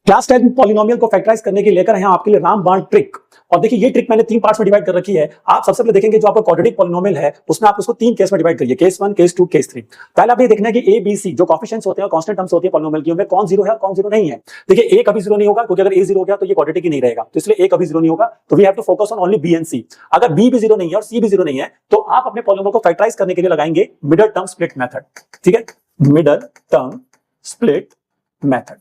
Class 10 polynomial को factorise करने के लेकर यहाँ आपके लिए रामबाण ट्रिक। और देखिए ये ट्रिक मैंने 3 पार्ट्स में डिवाइड कर रखी है। आप सबसे पहले देखेंगे जो आपका क्वाड्रेटिक पॉलिनोमियल है उसमें आप उसको 3 केस में डिवाइड करिए, केस 1, केस 2, केस 3। पहले आप ये देखना है कि ए बी सी जो कोएफिशिएंट्स होते हैं, कांस्टेंट टर्म्स होती है पॉलिनोमियल की, उनमें कौन जीरो है और कौन जीरो नहीं है। देखिए ए कभी जीरो नहीं होगा, क्योंकि अगर ए जीरो हो गया तो ये क्वाड्रेटिक ही नहीं रहेगा, तो इसलिए ए कभी जीरो नहीं होगा। तो we have to focus on only B and C. अगर बी भी जीरो नहीं है और सी भी जीरो नहीं है तो आप अपने पॉलिनोमियल को फैक्टराइज करने के लिए लगाएंगे मिडल टर्म स्प्लिट मेथड। ठीक है, मिडल टर्म स्प्लिट मेथड।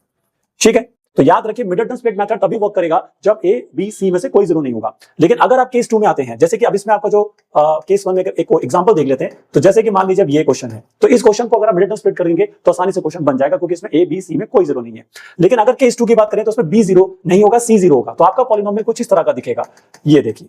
ठीक है, तो याद रखिए मिडल टर्म स्प्लिट मेथड तभी वर्क करेगा जब ए बी सी में से कोई जीरो नहीं होगा। लेकिन अगर आप केस 2 में आते हैं, जैसे कि अब इसमें आपका जो केस 1 में एक एग्जांपल देख लेते हैं, तो जैसे कि मान लीजिए अब ये क्वेश्चन है, तो इस क्वेश्चन को अगर आप मिडल टर्म स्प्लिट करेंगे तो आसानी से क्वेश्चन बन जाएगा, क्योंकि इसमें ए बी सी में कोई जीरो नहीं है। लेकिन अगर केस 2 की बात करें तो उसमें बी जीरो नहीं होगा, सी जीरो होगा, तो आपका पॉलिनोमियल कुछ इस तरह का दिखेगा। ये देखिए,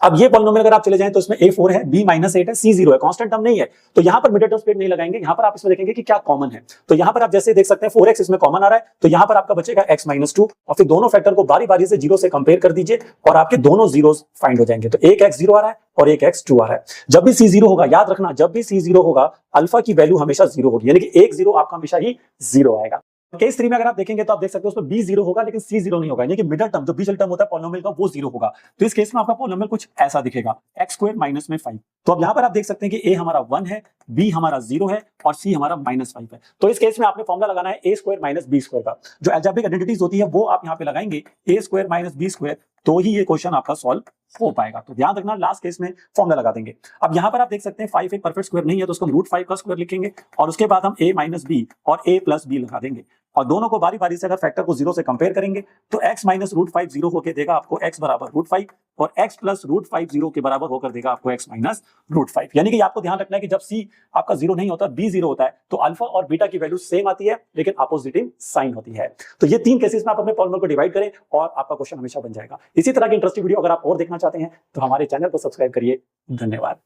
अब ये पॉलिनोमियल अगर आप चले जाएं तो इसमें a4 है, b -8 है, c 0 है, कांस्टेंट टर्म नहीं है, तो यहां पर मिडल टर्म स्प्लिट नहीं लगाएंगे। यहां पर आप इसमें देखेंगे कि क्या कॉमन है, तो यहां पर आप जैसे देख सकते हैं 4x इसमें कॉमन आ रहा है, तो यहां पर आपका बचेगा x -2 और फिर दोनों फैक्टर को बारी बारी से जीरो से कंपेयर कर दीजिए और आपके दोनों जीरोस फाइंड हो जाएंगे। तो एक x 0 आ रहा है और एक x 2 आ रहा है। जब भी c 0 होगा, याद रखना जब भी c 0 होगा अल्फा की वैल्यू हमेशा 0 होगी, यानी कि एक 0 आपका हमेशा ही 0 आएगा। केस 3 में अगर आप देखेंगे तो आप देख सकते हो उसमें b 0 होगा लेकिन c 0 नहीं होगा, यानी कि मिडल टर्म जो बीच टर्म होता है पॉलिनोमियल का वो 0 होगा। तो इस केस में आपका पॉलिनोमियल कुछ ऐसा दिखेगा, x² माइनस में 5। तो अब यहां पर आप देख सकते हैं कि a हमारा 1 है, b हमारा 0 है और c हमारा -5 है। तो इस केस में आपने फॉर्मूला लगाना है a² माइनस b² का। जो अलजेब्रिक आइडेंटिटीज होती है वो आप यहां पे लगाएंगे, a² माइनस b², तो ही ये क्वेश्चन आपका सॉल्व हो पाएगा। तो ध्यान रखना लास्ट केस में फॉर्मूला लगा देंगे। अब यहां पर आप देख सकते हैं 5 एक परफेक्ट स्क्वायर नहीं है, तो उसको हम √5 का स्क्वायर लिखेंगे और उसके बाद हम a - b और a + b लगा देंगे और दोनों को बारी बारी से अगर फैक्टर को 0 से कंपेयर करेंगे तो x - √5 0 होकर देगा आपको x बराबर √5 और x + √5 0 के बराबर होकर देगा आपको x - √5। यानी कि आपको ध्यान रखना है कि जब c आपका 0 नहीं होता, b 0 होता है, तो अल्फा और बीटा की वैल्यू सेम आती है लेकिन अपोजिट इन साइन होती है। तो ये 3 केसेस में आप अपने पॉलिनोमियल को डिवाइड करें और आपका क्वेश्चन हमेशा बन जाएगा। इसी तरह की इंटरेस्टिंग वीडियो अगर आप और देखना चाहते हैं तो हमारे चैनल को सब्सक्राइब करिए। धन्यवाद।